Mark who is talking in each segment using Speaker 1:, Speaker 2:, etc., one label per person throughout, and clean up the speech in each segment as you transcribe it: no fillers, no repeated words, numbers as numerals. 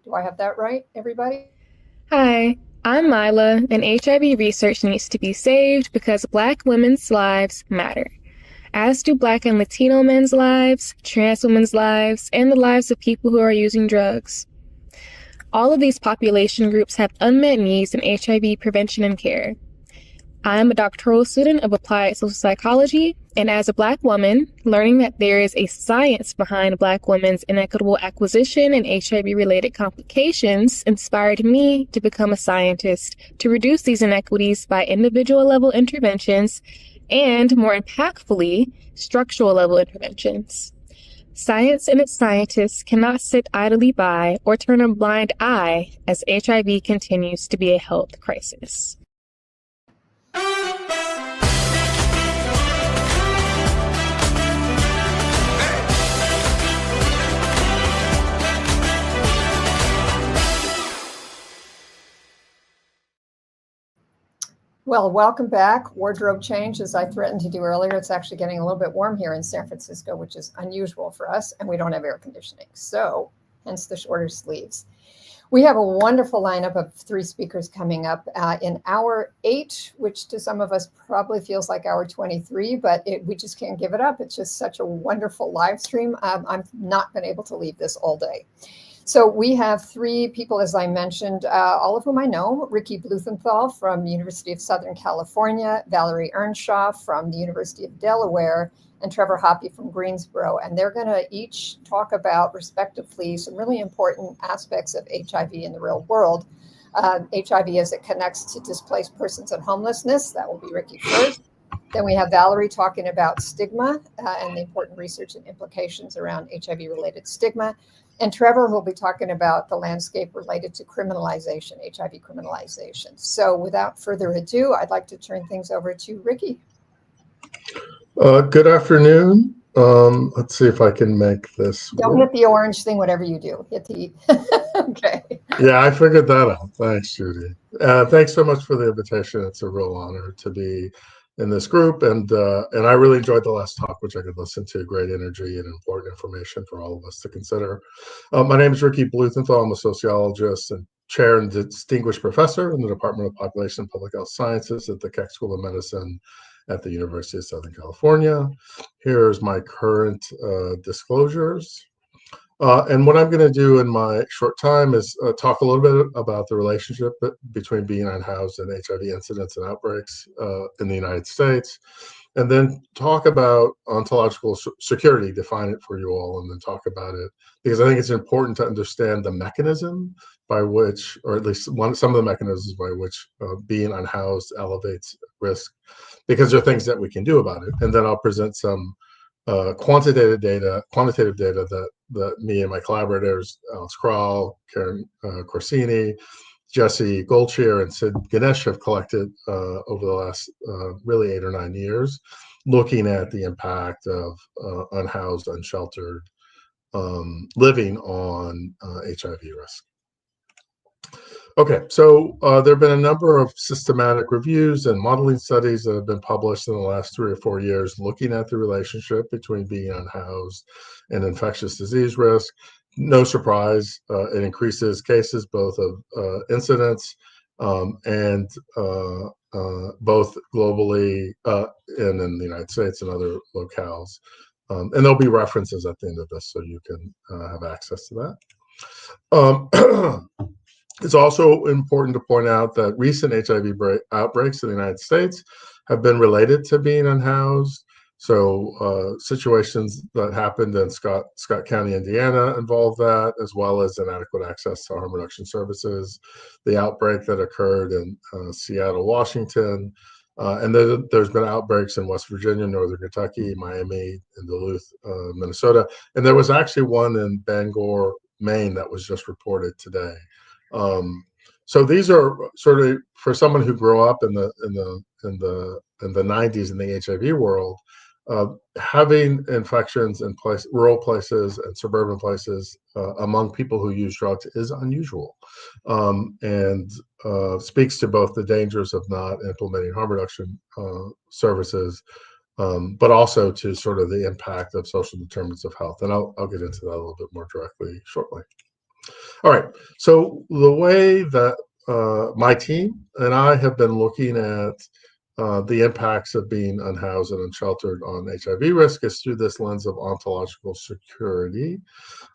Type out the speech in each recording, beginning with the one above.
Speaker 1: Do I have that right, everybody?
Speaker 2: Hi, I'm Mila, and HIV research needs to be saved because Black women's lives matter, as do Black and Latino men's lives, trans women's lives, and the lives of people who are using drugs. All of these population groups have unmet needs in HIV prevention and care. I'm a doctoral student of applied social psychology, and as a Black woman, learning that there is a science behind Black women's inequitable acquisition and HIV-related complications inspired me to become a scientist to reduce these inequities by individual-level interventions and, more impactfully, structural-level interventions. Science and its scientists cannot sit idly by or turn a blind eye as HIV continues to be a health crisis.
Speaker 1: Well, welcome back. Wardrobe change, as I threatened to do earlier. It's actually getting a little bit warm here in San Francisco, which is unusual for us, and we don't have air conditioning. So, hence the shorter sleeves. We have a wonderful lineup of 3 speakers coming up in hour 8, which to some of us probably feels like hour 23, but we just can't give it up. It's just such a wonderful live stream. I've not been able to leave this all day. So we have 3 people, as I mentioned, all of whom I know. Ricky Bluthenthal from the University of Southern California, Valerie Earnshaw from the University of Delaware, and Trevor Hoppe from Greensboro. And they're going to each talk about, respectively, some really important aspects of HIV in the real world. HIV as it connects to displaced persons and homelessness. That will be Ricky first. Then we have Valerie talking about stigma and the important research and implications around HIV-related stigma. And Trevor will be talking about the landscape related to criminalization, HIV criminalization. So without further ado, I'd like to turn things over to Ricky.
Speaker 3: Good afternoon. Let's see if I can make this
Speaker 1: Don't
Speaker 3: work.
Speaker 1: hit the orange thing, whatever you do. Hit the, okay.
Speaker 3: Yeah, I figured that out. Thanks, Judy. Thanks so much for the invitation. It's a real honor to be in this group, and I really enjoyed the last talk, which I could listen to. Great energy and important information for all of us to consider. My name is Ricky Bluthenthal. I'm a sociologist and chair and distinguished professor in the Department of Population and Public Health Sciences at the Keck School of Medicine at the University of Southern California. Here's my current disclosures. And what I'm going to do in my short time is talk a little bit about the relationship between being unhoused and HIV incidents and outbreaks in the United States, and then talk about ontological security, define it for you all, and then talk about it, because I think it's important to understand the mechanism by which, or at least some of the mechanisms by which being unhoused elevates risk, because there are things that we can do about it. And then I'll present some quantitative data that me and my collaborators, Alex Kral, Karen Corsini, Jesse Goldshire, and Sid Ganesh have collected over the last really 8 or 9 years, looking at the impact of unhoused, unsheltered living on HIV risk. Okay, so there have been a number of systematic reviews and modeling studies that have been published in the last 3 or 4 years looking at the relationship between being unhoused and infectious disease risk. No surprise, it increases cases both of incidence and both globally and in the United States and other locales. And there'll be references at the end of this so you can have access to that. It's also important to point out that recent HIV outbreaks in the United States have been related to being unhoused. So situations that happened in Scott County, Indiana involve that, as well as inadequate access to harm reduction services, the outbreak that occurred in Seattle, Washington, and there's been outbreaks in West Virginia, Northern Kentucky, Miami, and Duluth, Minnesota. And there was actually one in Bangor, Maine that was just reported today. So these are sort of, for someone who grew up in the 90s in the HIV world, having infections in rural places and suburban places among people who use drugs is unusual, and speaks to both the dangers of not implementing harm reduction services, but also to sort of the impact of social determinants of health. And I'll get into that a little bit more directly shortly. All right. So the way that my team and I have been looking at the impacts of being unhoused and unsheltered on HIV risk is through this lens of ontological security.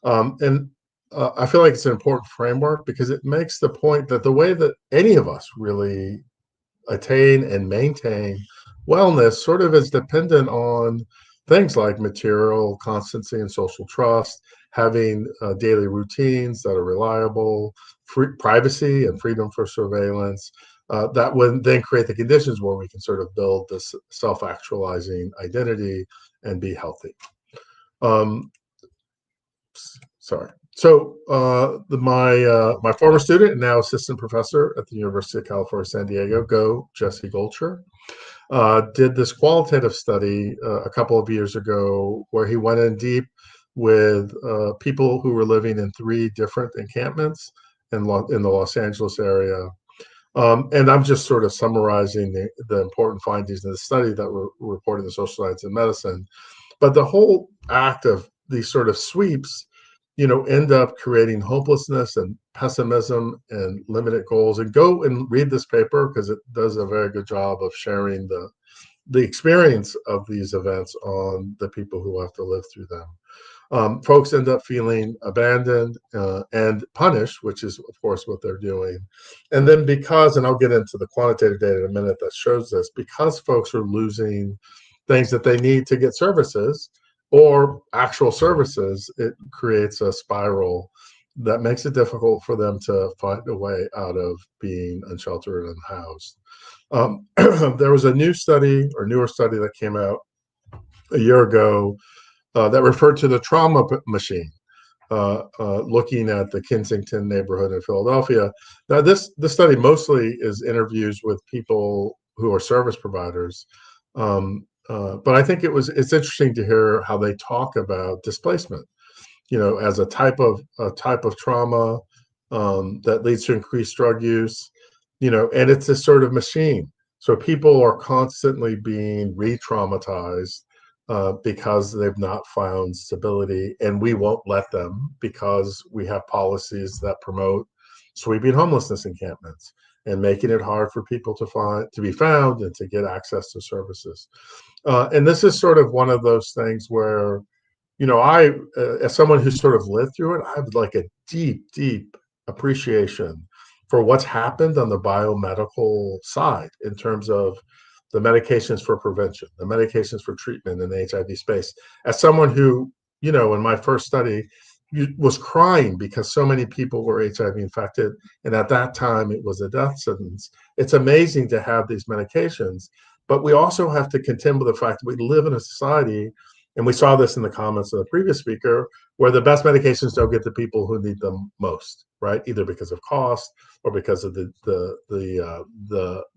Speaker 3: And I feel like it's an important framework because it makes the point that the way that any of us really attain and maintain wellness sort of is dependent on things like material constancy and social trust, having daily routines that are reliable, privacy and freedom for surveillance, that would then create the conditions where we can sort of build this self-actualizing identity and be healthy. Sorry. So my former student and now assistant professor at the University of California, San Diego, Jesse Golcher, did this qualitative study a couple of years ago where he went in deep with people who were living in 3 different encampments in the Los Angeles area. And I'm just sort of summarizing the important findings in the study that were reported in Social Science and Medicine. But the whole act of these sort of sweeps, end up creating hopelessness and pessimism and limited goals. And go and read this paper because it does a very good job of sharing the experience of these events on the people who have to live through them. Folks end up feeling abandoned and punished, which is, of course, what they're doing. And then and I'll get into the quantitative data in a minute that shows this, because folks are losing things that they need to get services or actual services, it creates a spiral that makes it difficult for them to find a way out of being unsheltered and unhoused. There was a newer study that came out a year ago that referred to the trauma machine, looking at the Kensington neighborhood in Philadelphia. Now, this study mostly is interviews with people who are service providers, but I think it's interesting to hear how they talk about displacement, as a type of trauma that leads to increased drug use, and it's this sort of machine. So people are constantly being re-traumatized because they've not found stability, and we won't let them because we have policies that promote sweeping homelessness encampments and making it hard for people to be found and to get access to services. And this is sort of one of those things where, I, as someone who's sort of lived through it, I have like a deep, deep appreciation for what's happened on the biomedical side in terms of the medications for prevention, the medications for treatment in the HIV space. As someone who, in my first study, was crying because so many people were HIV infected, and at that time it was a death sentence. It's amazing to have these medications, but we also have to contend with the fact that we live in a society, and we saw this in the comments of the previous speaker, where the best medications don't get to people who need them most, right? Either because of cost or because of the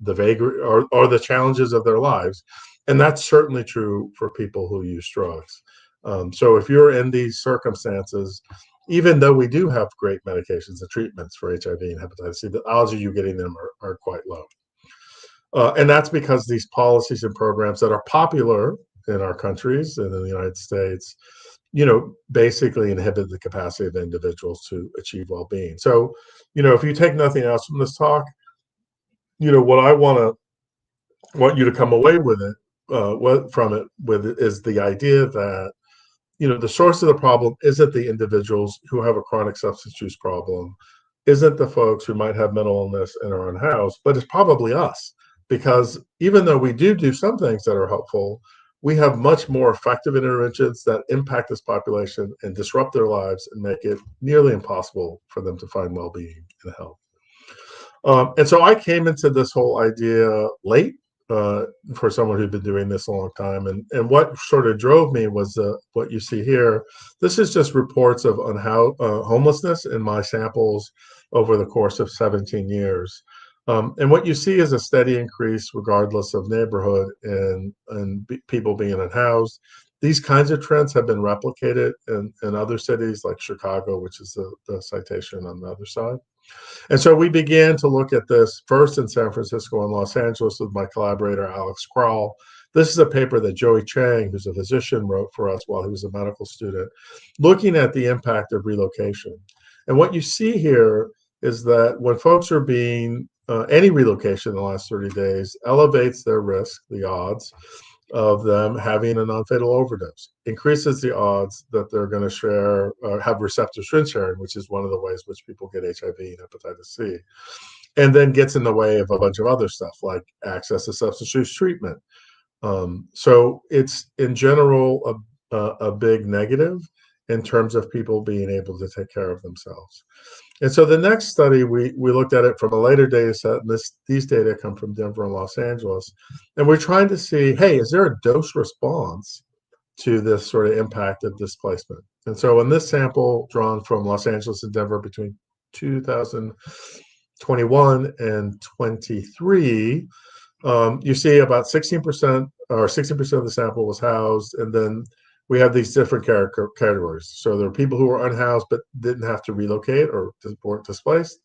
Speaker 3: vagary or the challenges of their lives. And that's certainly true for people who use drugs. So if you're in these circumstances, even though we do have great medications and treatments for HIV and hepatitis C, the odds of you getting them are quite low. And that's because these policies and programs that are popular in our countries and in the United States, basically inhibit the capacity of individuals to achieve well-being. So, if you take nothing else from this talk, what I want you to come away with is the idea that, the source of the problem isn't the individuals who have a chronic substance use problem, isn't the folks who might have mental illness and are unhoused, but it's probably us. Because even though we do some things that are helpful, we have much more effective interventions that impact this population and disrupt their lives and make it nearly impossible for them to find well-being and health. And so I came into this whole idea late for someone who'd been doing this a long time. And what sort of drove me was what you see here. This is just reports of homelessness in my samples over the course of 17 years. And what you see is a steady increase regardless of neighborhood and people being unhoused. These kinds of trends have been replicated in other cities like Chicago, which is the citation on the other side. And so we began to look at this first in San Francisco and Los Angeles with my collaborator, Alex Kroll. This is a paper that Joey Chang, who's a physician, wrote for us while he was a medical student, looking at the impact of relocation. And what you see here is that when folks are being, any relocation in the last 30 days elevates their risk, the odds of them having a non-fatal overdose, increases the odds that they're going to share, have receptor syringe sharing, which is one of the ways which people get HIV and hepatitis C, and then gets in the way of a bunch of other stuff like access to substance use treatment. So it's in general a big negative in terms of people being able to take care of themselves. And so the next study, we looked at it from a later data set, and these data come from Denver and Los Angeles. And we're trying to see, hey, is there a dose response to this sort of impact of displacement? And so in this sample drawn from Los Angeles and Denver between 2021 and 23, you see about 16% or 60% of the sample was housed, and then we have these different categories. So there are people who were unhoused but didn't have to relocate or weren't displaced.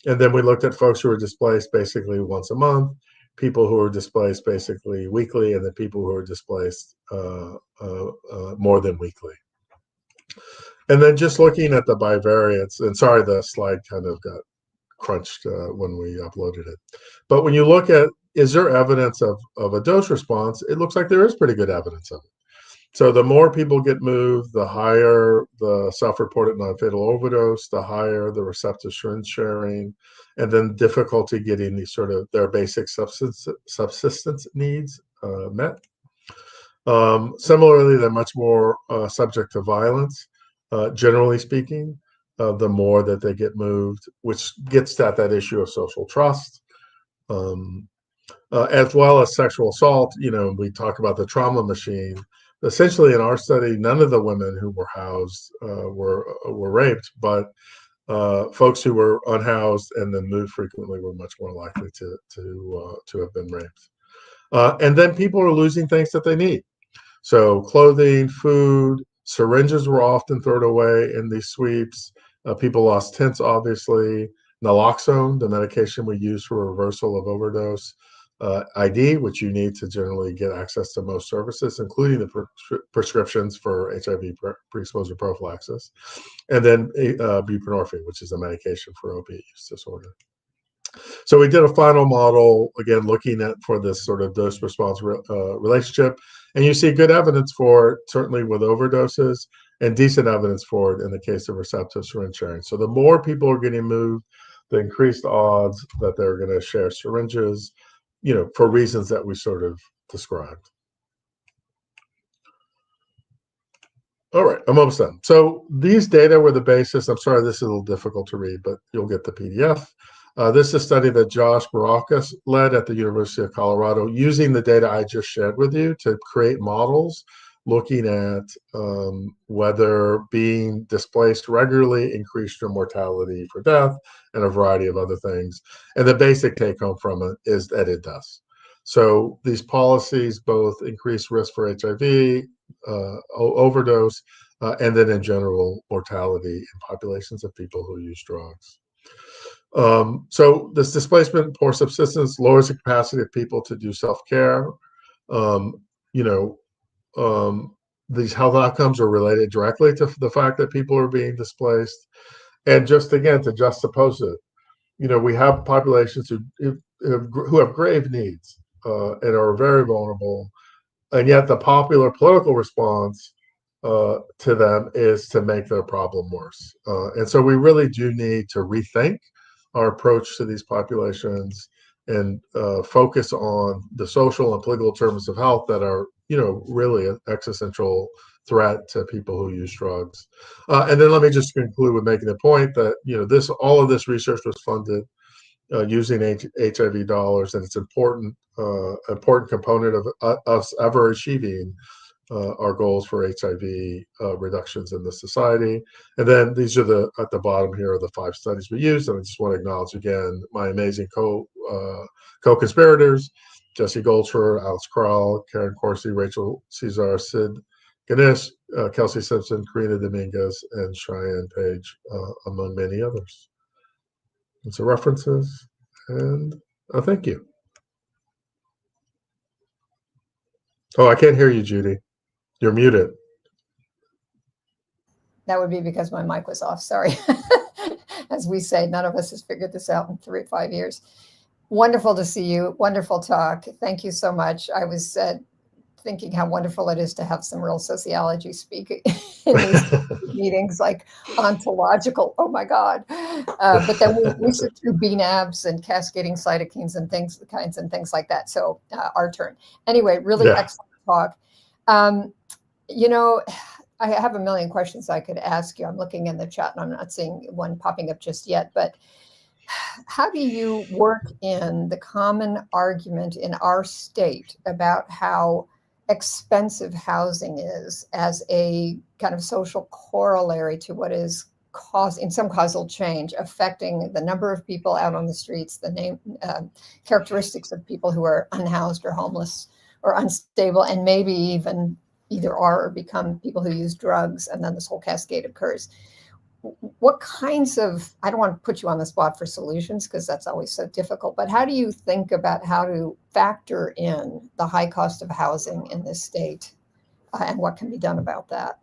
Speaker 3: And then we looked at folks who were displaced basically once a month, people who were displaced basically weekly, and then people who were displaced more than weekly. And then just looking at the bivariates, and sorry, the slide kind of got crunched when we uploaded it. But when you look at, is there evidence of a dose response? It looks like there is pretty good evidence of it. So the more people get moved, the higher the self-reported non-fatal overdose, the higher the receptor syringe sharing, and then difficulty getting these sort of their basic subsistence needs met. Similarly, they're much more subject to violence, generally speaking, the more that they get moved, which gets at that issue of social trust. As well as sexual assault. We talk about the trauma machine. Essentially, in our study, none of the women who were housed were raped, but folks who were unhoused and then moved frequently were much more likely to have been raped. And then people are losing things that they need. So clothing, food, syringes were often thrown away in these sweeps. People lost tents, obviously. Naloxone, the medication we use for reversal of overdose. ID, which you need to generally get access to most services, including the prescriptions for HIV pre-exposure prophylaxis. And then buprenorphine, which is a medication for opiate use disorder. So we did a final model, again, looking at for this sort of dose-response relationship. And you see good evidence for it, certainly with overdoses, and decent evidence for it in the case of receptor syringe sharing. So the more people are getting moved, the increased odds that they're going to share syringes, for reasons that we sort of described. All right, I'm almost done. So these data were the basis. I'm sorry, this is a little difficult to read, but you'll get the PDF. This is a study that Josh Barakis led at the University of Colorado, using the data I just shared with you to create models looking at whether being displaced regularly increased your mortality for death and a variety of other things. And the basic take home from it is that it does. So these policies both increase risk for HIV, overdose, and then in general mortality in populations of people who use drugs. So this displacement, poor subsistence, lowers the capacity of people to do self-care. These health outcomes are related directly to the fact that people are being displaced. And just again, to juxtapose it, we have populations who have grave needs and are very vulnerable. And yet the popular political response to them is to make their problem worse. And so we really do need to rethink our approach to these populations and focus on the social and political terms of health that are, really an existential threat to people who use drugs. And then let me just conclude with making the point that, all of this research was funded using HIV dollars, and it's important component of us ever achieving our goals for HIV reductions in the society. And then these are at the bottom here are the 5 studies we used. And I just want to acknowledge again my amazing co-conspirators, Jesse Goldschur, Alex Kral, Karen Corsi, Rachel Cesar, Sid Ganesh, Kelsey Simpson, Karina Dominguez, and Cheyenne Page, among many others. And so references, and thank you. Oh, I can't hear you, Judy. You're muted.
Speaker 1: That would be because my mic was off. Sorry. As we say, none of us has figured this out in 5 years. Wonderful to see you. Wonderful talk. Thank you so much. I was thinking how wonderful it is to have some real sociology speak in these meetings, like ontological. Oh my God! But then we sit through BNABs and cascading cytokines and things like that. So our turn. Anyway, really excellent talk. You know, I have a million questions I could ask you. I'm looking in the chat and I'm not seeing one popping up just yet, but how do you work in the common argument in our state about how expensive housing is as a kind of social corollary to what is in some causal change affecting the number of people out on the streets, the characteristics of people who are unhoused or homeless or unstable, and maybe even either are or become people who use drugs, and then this whole cascade occurs. What kinds of, I don't want to put you on the spot for solutions because that's always so difficult, but how do you think about how to factor in the high cost of housing in this state and what can be done about that?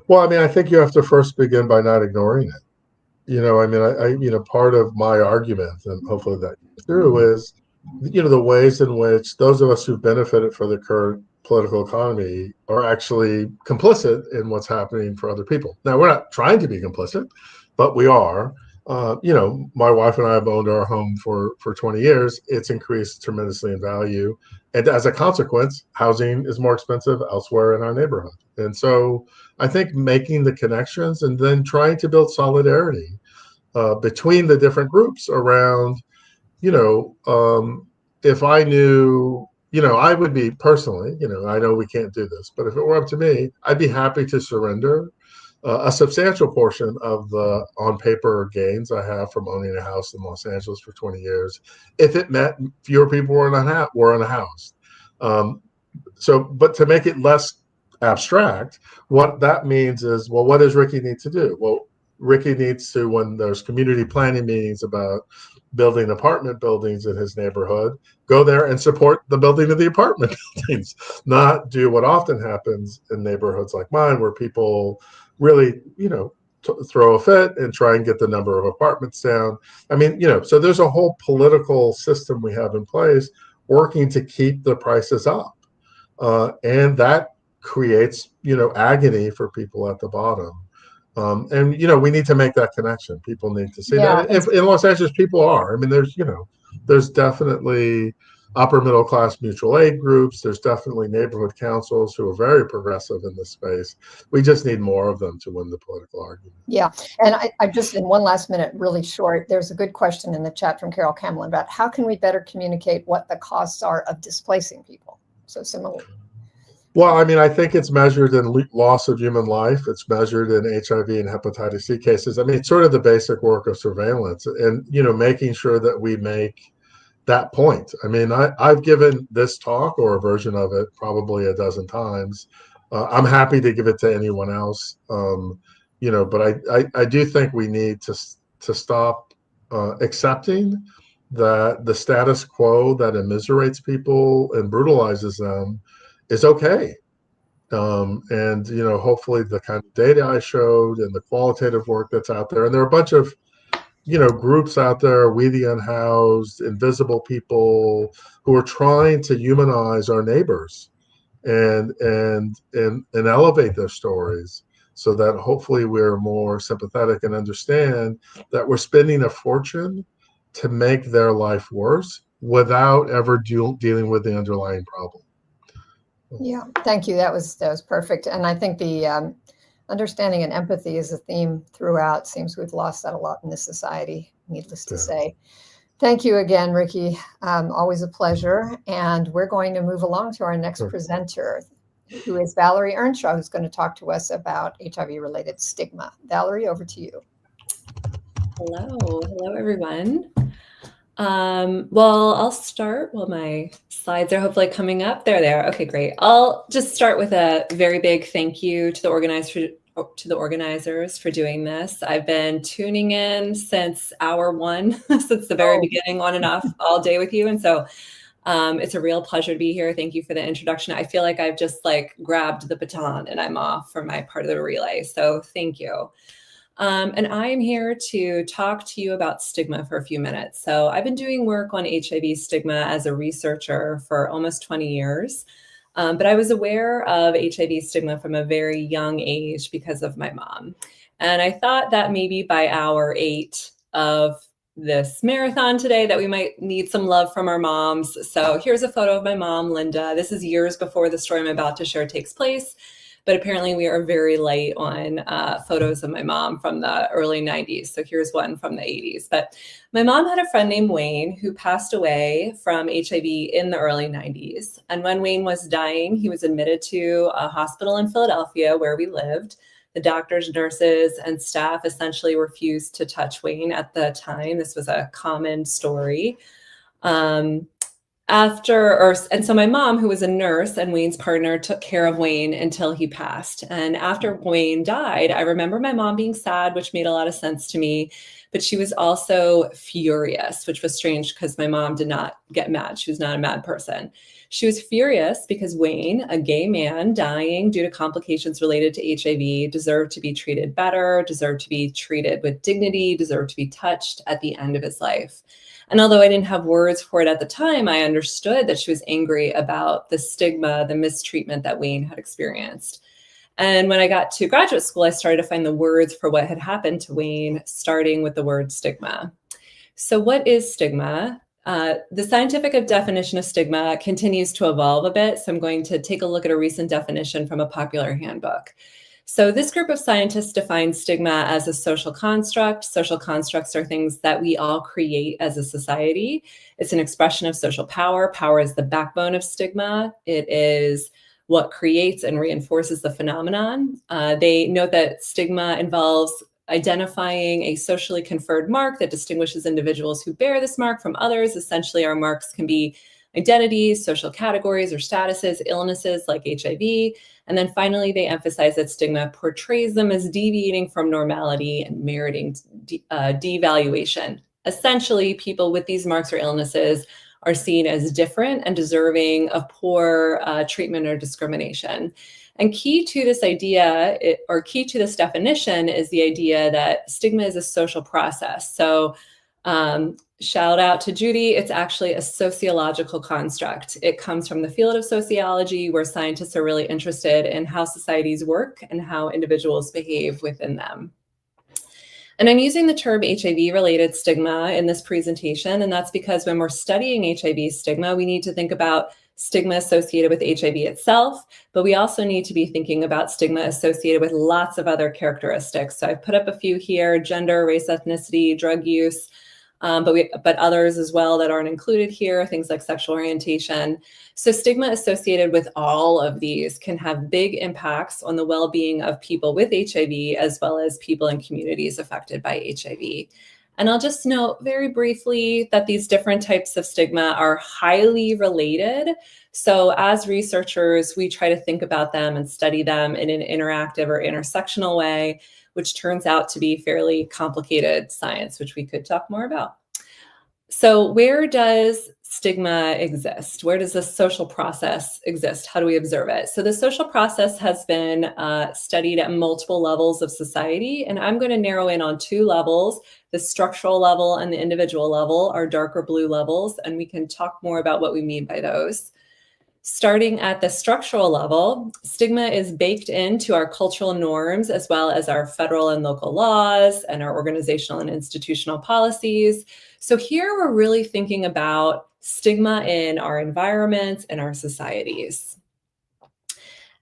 Speaker 3: Well, I mean, I think you have to first begin by not ignoring it. You know, I mean, part of my argument, and hopefully that gets through, is, the ways in which those of us who've benefited from the current political economy are actually complicit in what's happening for other people. Now, we're not trying to be complicit, but we are. My wife and I have owned our home for 20 years. It's increased tremendously in value. And as a consequence, housing is more expensive elsewhere in our neighborhood. And so I think making the connections and then trying to build solidarity between the different groups around, if I knew, I would be personally, I know we can't do this, but if it were up to me, I'd be happy to surrender a substantial portion of the on paper gains I have from owning a house in Los Angeles for 20 years, if it meant fewer people were in a house. But to make it less abstract, what that means is, well, what does Ricky need to do? Well, Ricky needs to, when there's community planning meetings about building apartment buildings in his neighborhood, go there and support the building of the apartment buildings, not do what often happens in neighborhoods like mine, where people really, throw a fit and try and get the number of apartments down. I mean, so there's a whole political system we have in place working to keep the prices up. And that creates, agony for people at the bottom. And we need to make that connection. People need to see that. If in Los Angeles, people are. I mean, there's definitely upper middle class mutual aid groups. There's definitely neighborhood councils who are very progressive in this space. We just need more of them to win the political argument.
Speaker 1: Yeah, and I just, in one last minute, really short, there's a good question in the chat from Carol Camlin about how can we better communicate what the costs are of displacing people? So similarly.
Speaker 3: Well, I mean, I think it's measured in loss of human life. It's measured in HIV and hepatitis C cases. I mean, it's sort of the basic work of surveillance and, making sure that we make that point. I mean, I've given this talk or a version of it probably a dozen times. I'm happy to give it to anyone else, but I do think we need to stop accepting that the status quo that immiserates people and brutalizes them is okay. And, hopefully the kind of data I showed and the qualitative work that's out there, and there are a bunch of, groups out there, We the Unhoused, Invisible People, who are trying to humanize our neighbors and elevate their stories so that hopefully we're more sympathetic and understand that we're spending a fortune to make their life worse without ever dealing with the underlying problem.
Speaker 1: Yeah, thank you. That was perfect. And I think the understanding and empathy is a theme throughout. Seems we've lost that a lot in this society, needless to say. Thank you again, Ricky. Always a pleasure. And we're going to move along to our next presenter, who is Valerie Earnshaw, who's going to talk to us about HIV-related stigma. Valerie, over to you.
Speaker 4: Hello, everyone. Well, I'll start while my slides are hopefully coming up. There they are. Okay, great. I'll just start with a very big thank you to the organizers for doing this. I've been tuning in since hour one, since the very beginning, on and off all day with you. And so it's a real pleasure to be here. Thank you for the introduction. I feel like I've just grabbed the baton and I'm off for my part of the relay. So thank you. And I'm here to talk to you about stigma for a few minutes. So I've been doing work on HIV stigma as a researcher for almost 20 years. But I was aware of HIV stigma from a very young age because of my mom. And I thought that maybe by hour 8 of this marathon today that we might need some love from our moms. So here's a photo of my mom, Linda. This is years before the story I'm about to share takes place. But apparently we are very light on photos of my mom from the early 90s. So here's one from the 80s. But my mom had a friend named Wayne who passed away from HIV in the early 90s. And when Wayne was dying, he was admitted to a hospital in Philadelphia where we lived. The doctors, nurses, and staff essentially refused to touch Wayne at the time. This was a common story. And so my mom, who was a nurse and Wayne's partner, took care of Wayne until he passed. And after Wayne died, I remember my mom being sad, which made a lot of sense to me, but she was also furious, which was strange because my mom did not get mad. She was not a mad person. She was furious because Wayne, a gay man dying due to complications related to HIV, deserved to be treated better, deserved to be treated with dignity, deserved to be touched at the end of his life. And although I didn't have words for it at the time, I understood that she was angry about the stigma, the mistreatment that Wayne had experienced. And when I got to graduate school, I started to find the words for what had happened to Wayne, starting with the word stigma. So what is stigma? The scientific definition of stigma continues to evolve a bit. So I'm going to take a look at a recent definition from a popular handbook. So this group of scientists defines stigma as a social construct. Social constructs are things that we all create as a society. It's an expression of social power. Power is the backbone of stigma. It is what creates and reinforces the phenomenon. They note that stigma involves identifying a socially conferred mark that distinguishes individuals who bear this mark from others. Essentially, our marks can be identities, social categories or statuses, illnesses like HIV. And then finally, they emphasize that stigma portrays them as deviating from normality and meriting devaluation. Essentially, people with these marks or illnesses are seen as different and deserving of poor treatment or discrimination. And key to this idea, key to this definition, is the idea that stigma is a social process. So shout out to Judy, it's actually a sociological construct. It comes from the field of sociology, where scientists are really interested in how societies work and how individuals behave within them. And I'm using the term HIV-related stigma in this presentation, and that's because when we're studying HIV stigma, we need to think about stigma associated with HIV itself, but we also need to be thinking about stigma associated with lots of other characteristics. So I've put up a few here: gender, race, ethnicity, drug use, but others as well that aren't included here, things like sexual orientation. So stigma associated with all of these can have big impacts on the well-being of people with HIV, as well as people in communities affected by HIV. And I'll just note very briefly that these different types of stigma are highly related. So as researchers, we try to think about them and study them in an interactive or intersectional way, which turns out to be fairly complicated science, which we could talk more about. So where does stigma exist? Where does the social process exist? How do we observe it? So the social process has been studied at multiple levels of society, and I'm going to narrow in on two levels: the structural level and the individual level, are darker blue levels, and we can talk more about what we mean by those. Starting at the structural level, stigma is baked into our cultural norms, as well as our federal and local laws and our organizational and institutional policies. So here we're really thinking about stigma in our environments and our societies.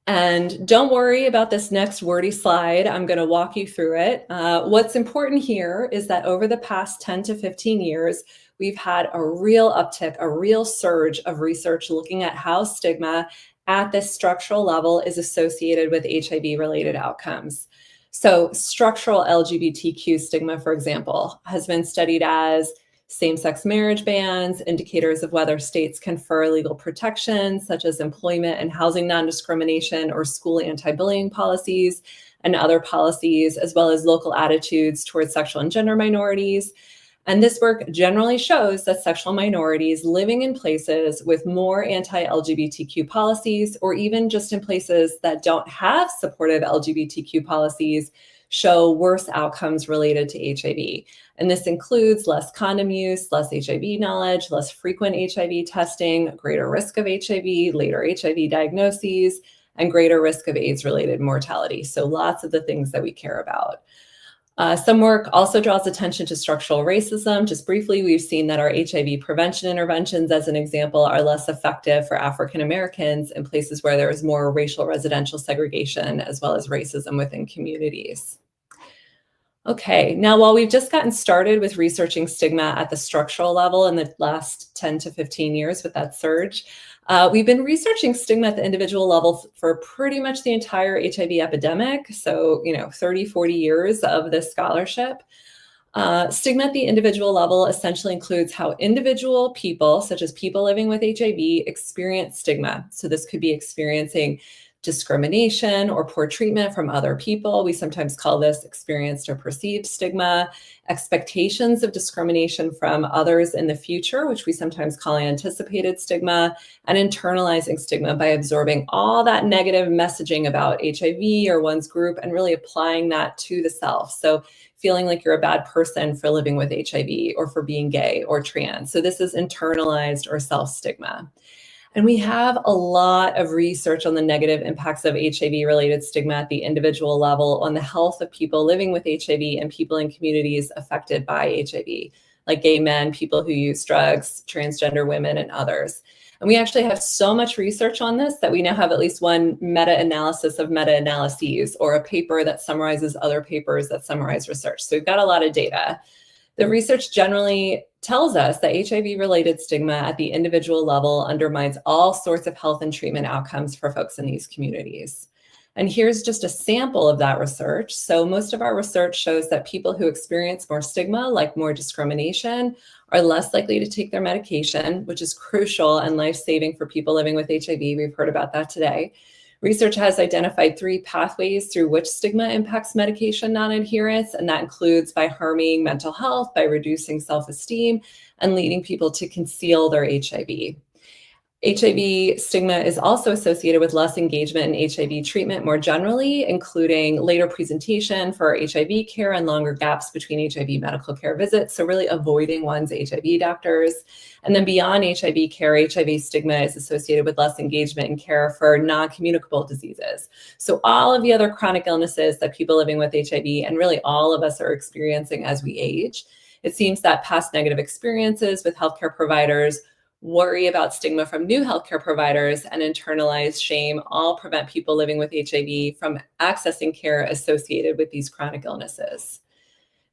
Speaker 4: And don't worry about this next wordy slide. I'm going to walk you through it. What's important here is that over the past 10 to 15 years, we've had a real uptick, a real surge of research looking at how stigma at this structural level is associated with HIV-related outcomes. So structural LGBTQ stigma, for example, has been studied as same-sex marriage bans, indicators of whether states confer legal protections, such as employment and housing non-discrimination or school anti-bullying policies and other policies, as well as local attitudes towards sexual and gender minorities. And this work generally shows that sexual minorities living in places with more anti-LGBTQ policies, or even just in places that don't have supportive LGBTQ policies, show worse outcomes related to HIV. And this includes less condom use, less HIV knowledge, less frequent HIV testing, greater risk of HIV, later HIV diagnoses, and greater risk of AIDS-related mortality. So lots of the things that we care about. Some work also draws attention to structural racism. Just briefly, we've seen that our HIV prevention interventions, as an example, are less effective for African Americans in places where there is more racial residential segregation, as well as racism within communities. Okay, now while we've just gotten started with researching stigma at the structural level in the last 10 to 15 years with that surge, we've been researching stigma at the individual level for pretty much the entire HIV epidemic. So, 30, 40 years of this scholarship. Stigma at the individual level essentially includes how individual people, such as people living with HIV, experience stigma. So this could be experiencing discrimination or poor treatment from other people. We sometimes call this experienced or perceived stigma, expectations of discrimination from others in the future, which we sometimes call anticipated stigma, and internalizing stigma by absorbing all that negative messaging about HIV or one's group and really applying that to the self. So feeling like you're a bad person for living with HIV or for being gay or trans. So this is internalized or self-stigma. And we have a lot of research on the negative impacts of HIV-related stigma at the individual level on the health of people living with HIV and people in communities affected by HIV, like gay men, people who use drugs, transgender women, and others. And we actually have so much research on this that we now have at least one meta-analysis of meta-analyses, or a paper that summarizes other papers that summarize research. So we've got a lot of data. The research generally tells us that HIV-related stigma at the individual level undermines all sorts of health and treatment outcomes for folks in these communities. And here's just a sample of that research. So most of our research shows that people who experience more stigma, like more discrimination, are less likely to take their medication, which is crucial and life-saving for people living with HIV. We've heard about that today. Research has identified 3 pathways through which stigma impacts medication non-adherence, and that includes by harming mental health, by reducing self-esteem, and leading people to conceal their HIV. HIV stigma is also associated with less engagement in HIV treatment more generally, including later presentation for HIV care and longer gaps between HIV medical care visits, so really avoiding one's HIV doctors. And then beyond HIV care, HIV stigma is associated with less engagement in care for non-communicable diseases. So all of the other chronic illnesses that people living with HIV, and really all of us, are experiencing as we age. It seems that past negative experiences with healthcare providers, worry about stigma from new healthcare providers, and internalized shame all prevent people living with HIV from accessing care associated with these chronic illnesses.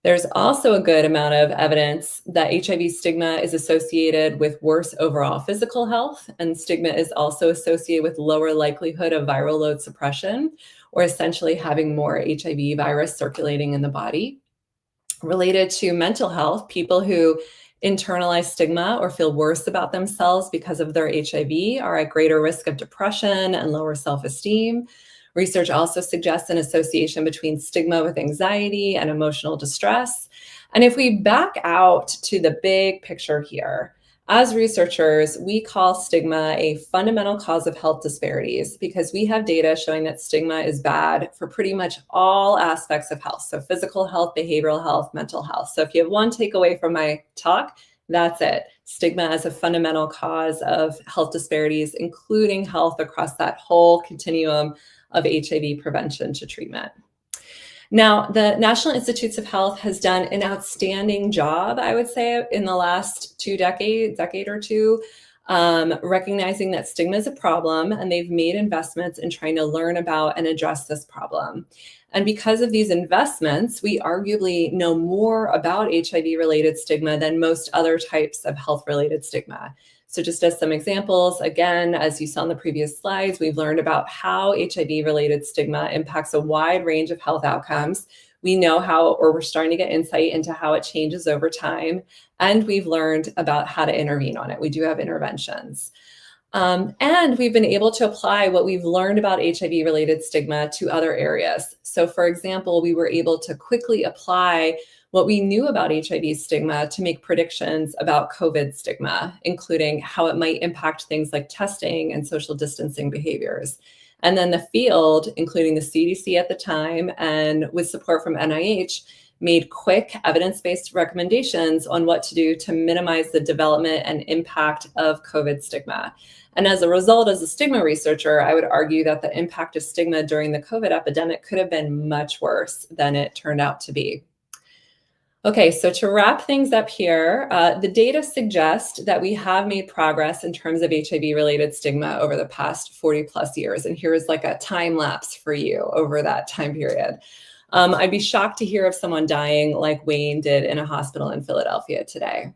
Speaker 4: There's also a good amount of evidence that HIV stigma is associated with worse overall physical health, and stigma is also associated with lower likelihood of viral load suppression, or essentially having more HIV virus circulating in the body. Related to mental health, people who internalize stigma or feel worse about themselves because of their HIV are at greater risk of depression and lower self-esteem. Research also suggests an association between stigma with anxiety and emotional distress. And if we back out to the big picture here, as researchers, we call stigma a fundamental cause of health disparities because we have data showing that stigma is bad for pretty much all aspects of health. So physical health, behavioral health, mental health. So if you have one takeaway from my talk, that's it. Stigma as a fundamental cause of health disparities, including health across that whole continuum of HIV prevention to treatment. Now, the National Institutes of Health has done an outstanding job, I would say, in the last decade or two, recognizing that stigma is a problem, and they've made investments in trying to learn about and address this problem. And because of these investments, we arguably know more about HIV-related stigma than most other types of health-related stigma. So just as some examples, again, as you saw in the previous slides, we've learned about how HIV-related stigma impacts a wide range of health outcomes. We know how, or we're starting to get insight into how it changes over time. And we've learned about how to intervene on it. We do have interventions. And we've been able to apply what we've learned about HIV-related stigma to other areas. So for example, we were able to quickly apply what we knew about HIV stigma to make predictions about COVID stigma, including how it might impact things like testing and social distancing behaviors. And then the field, including the CDC at the time and with support from NIH, made quick evidence-based recommendations on what to do to minimize the development and impact of COVID stigma. And as a result, as a stigma researcher, I would argue that the impact of stigma during the COVID epidemic could have been much worse than it turned out to be. Okay, so to wrap things up here, the data suggest that we have made progress in terms of HIV-related stigma over the past 40 plus years. And here's like a time lapse for you over that time period. I'd be shocked to hear of someone dying like Wayne did in a hospital in Philadelphia today.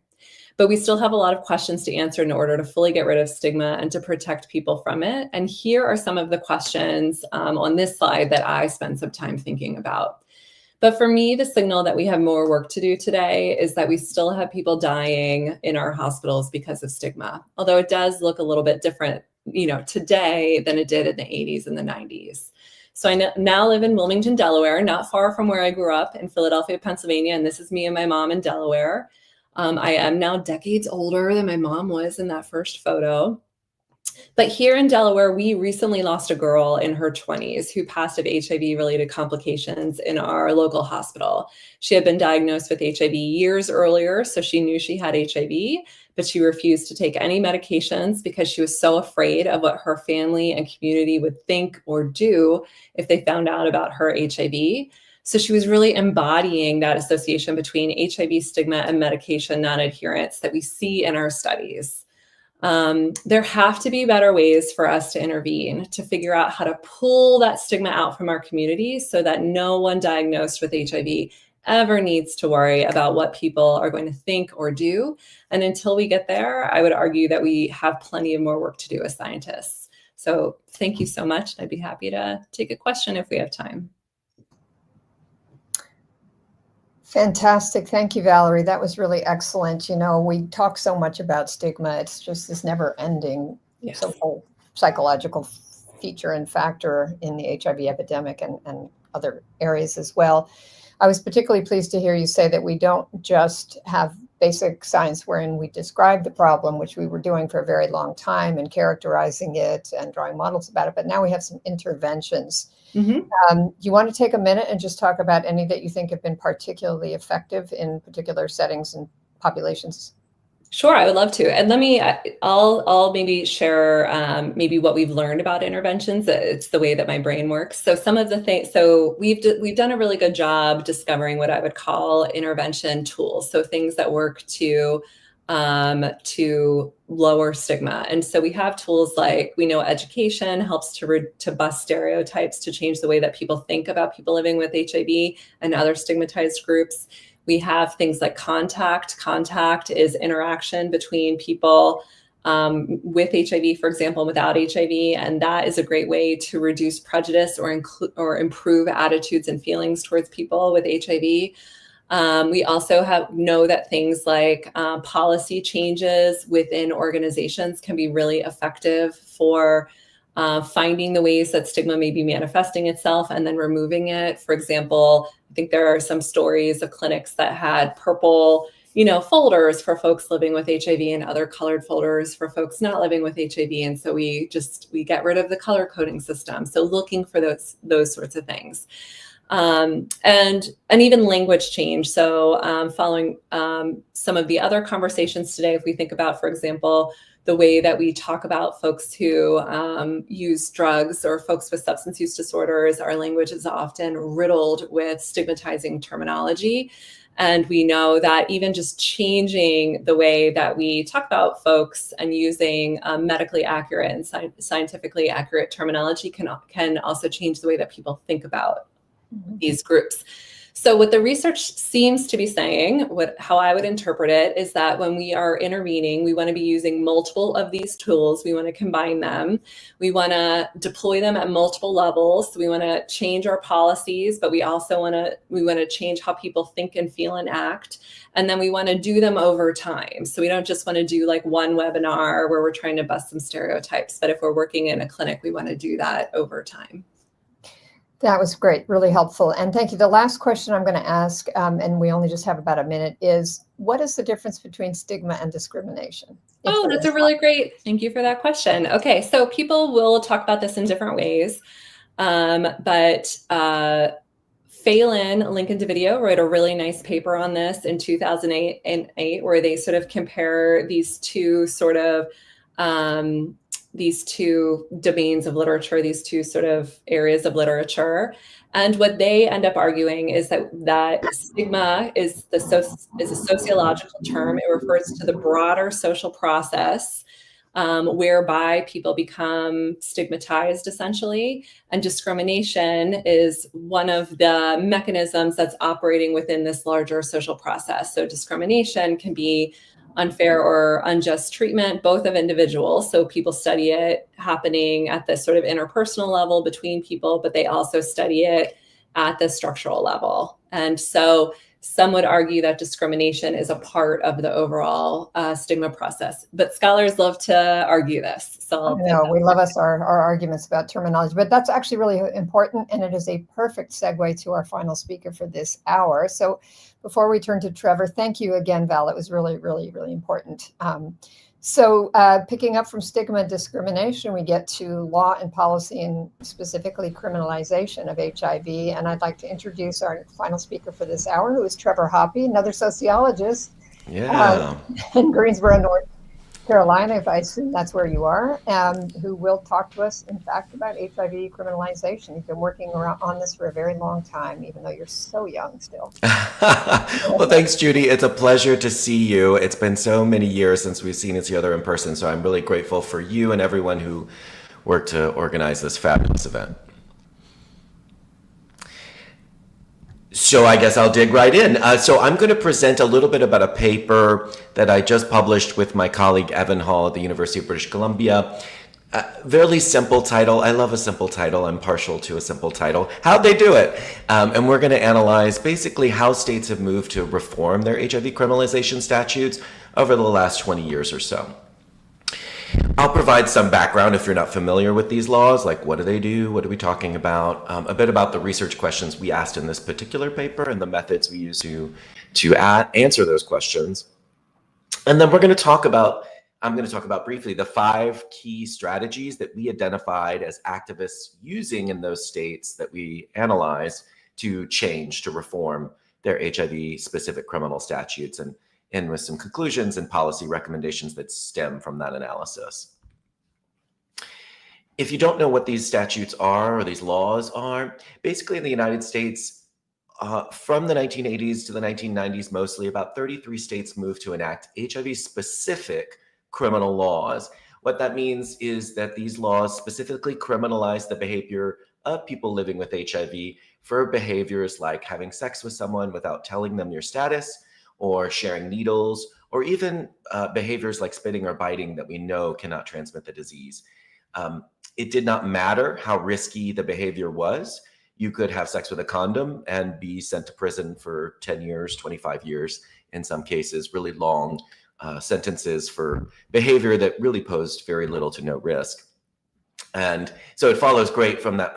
Speaker 4: But we still have a lot of questions to answer in order to fully get rid of stigma and to protect people from it. And here are some of the questions on this slide that I spent some time thinking about. But for me, the signal that we have more work to do today is that we still have people dying in our hospitals because of stigma, although it does look a little bit different, today than it did in the 80s and the 90s. So I now live in Wilmington, Delaware, not far from where I grew up in Philadelphia, Pennsylvania, and this is me and my mom in Delaware. I am now decades older than my mom was in that first photo. But here in Delaware, we recently lost a girl in her 20s who passed of HIV-related complications in our local hospital. She had been diagnosed with HIV years earlier, so she knew she had HIV, but she refused to take any medications because she was so afraid of what her family and community would think or do if they found out about her HIV. So she was really embodying that association between HIV stigma and medication non-adherence that we see in our studies. There have to be better ways for us to intervene, to figure out how to pull that stigma out from our community so that no one diagnosed with HIV ever needs to worry about what people are going to think or do. And until we get there, I would argue that we have plenty of more work to do as scientists. So thank you so much. I'd be happy to take a question if we have time.
Speaker 1: Fantastic. Thank you, Valerie. That was really excellent. We talk so much about stigma. It's just this never ending so-called psychological feature and factor in the HIV epidemic and other areas as well. I was particularly pleased to hear you say that we don't just have basic science wherein we describe the problem, which we were doing for a very long time and characterizing it and drawing models about it, but now we have some interventions.
Speaker 4: Mm-hmm.
Speaker 1: You want to take a minute and just talk about any that you think have been particularly effective in particular settings and populations?
Speaker 4: Sure, I would love to. And I'll maybe share maybe what we've learned about interventions. It's the way that my brain works. So some of the things, so we've done a really good job discovering what I would call intervention tools. So things that work to lower stigma. And so we have tools like, we know education helps to bust stereotypes, to change the way that people think about people living with HIV and other stigmatized groups. We have things like contact. Contact is interaction between people with HIV, for example, without HIV. And that is a great way to reduce prejudice or improve attitudes and feelings towards people with HIV. We also know that things like policy changes within organizations can be really effective for finding the ways that stigma may be manifesting itself and then removing it. For example, I think there are some stories of clinics that had purple, folders for folks living with HIV and other colored folders for folks not living with HIV. And so we get rid of the color coding system. So looking for those sorts of things. And even language change. So following some of the other conversations today, if we think about, for example, the way that we talk about folks who use drugs or folks with substance use disorders, our language is often riddled with stigmatizing terminology. And we know that even just changing the way that we talk about folks and using medically accurate and scientifically accurate terminology can also change the way that people think about these groups. So what the research seems to be saying, how I would interpret it, is that when we are intervening, we want to be using multiple of these tools. We want to combine them. We want to deploy them at multiple levels. So we want to change our policies, but we also want to change how people think and feel and act. And then we want to do them over time. So we don't just want to do like one webinar where we're trying to bust some stereotypes, but if we're working in a clinic, we want to do that over time.
Speaker 1: That was great, really helpful. And thank you. The last question I'm going to ask, and we only just have about a minute, is what is the difference between stigma and discrimination?
Speaker 4: Oh, that's a really great, thank you for that question. Okay, so people will talk about this in different ways, but Phelan, Lincoln DeVideo, wrote a really nice paper on this in 2008 where they sort of compare these two domains of literature, these two sort of areas of literature. And what they end up arguing is that stigma is a sociological term. It refers to the broader social process whereby people become stigmatized, essentially. And discrimination is one of the mechanisms that's operating within this larger social process. So discrimination can be unfair or unjust treatment, both of individuals. So people study it happening at the sort of interpersonal level between people, but they also study it at the structural level. And so some would argue that discrimination is a part of the overall stigma process, but scholars love to argue this. So
Speaker 1: we love our arguments about terminology, but that's actually really important. And it is a perfect segue to our final speaker for this hour. So before we turn to Trevor, thank you again, Val. It was really, really, really important. So picking up from stigma and discrimination, we get to law and policy, and specifically criminalization of HIV. And I'd like to introduce our final speaker for this hour, who is Trevor Hoppe, another sociologist in Greensboro, North Carolina, if I assume that's where you are, who will talk to us, in fact, about HIV criminalization. You've been working on this for a very long time, even though you're so young still.
Speaker 5: Well, thanks, Judy. It's a pleasure to see you. It's been so many years since we've seen each other in person, so I'm really grateful for you and everyone who worked to organize this fabulous event. So I guess I'll dig right in. So I'm going to present a little bit about a paper that I just published with my colleague Evan Hall at the University of British Columbia. Very simple title. I love a simple title. I'm partial to a simple title. How'd they do it? And we're going to analyze basically how states have moved to reform their HIV criminalization statutes over the last 20 years or so. I'll provide some background if you're not familiar with these laws, like what do they do, what are we talking about, a bit about the research questions we asked in this particular paper and the methods we use to answer those questions. And then I'm going to talk about briefly the 5 key strategies that we identified as activists using in those states that we analyzed to change, to reform their HIV-specific criminal statutes, and with some conclusions and policy recommendations that stem from that analysis. If you don't know what these statutes are or these laws are, basically in the United States, from the 1980s to the 1990s, mostly about 33 states moved to enact HIV-specific criminal laws. What that means is that these laws specifically criminalize the behavior of people living with HIV for behaviors like having sex with someone without telling them your status, or sharing needles, or even behaviors like spitting or biting that we know cannot transmit the disease. It did not matter how risky the behavior was. You could have sex with a condom and be sent to prison for 10 years, 25 years, in some cases, really long sentences for behavior that really posed very little to no risk. And so it follows great from that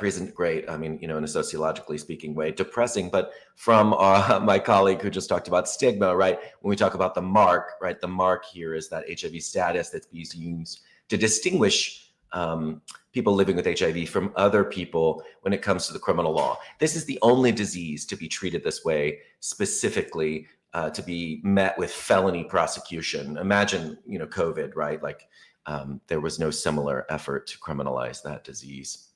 Speaker 5: I mean, in a sociologically speaking way, depressing, but from my colleague who just talked about stigma, right? When we talk about the mark, right? The mark here is that HIV status that's being used to distinguish people living with HIV from other people when it comes to the criminal law. This is the only disease to be treated this way, specifically to be met with felony prosecution. Imagine, COVID, right? Like, there was no similar effort to criminalize that disease.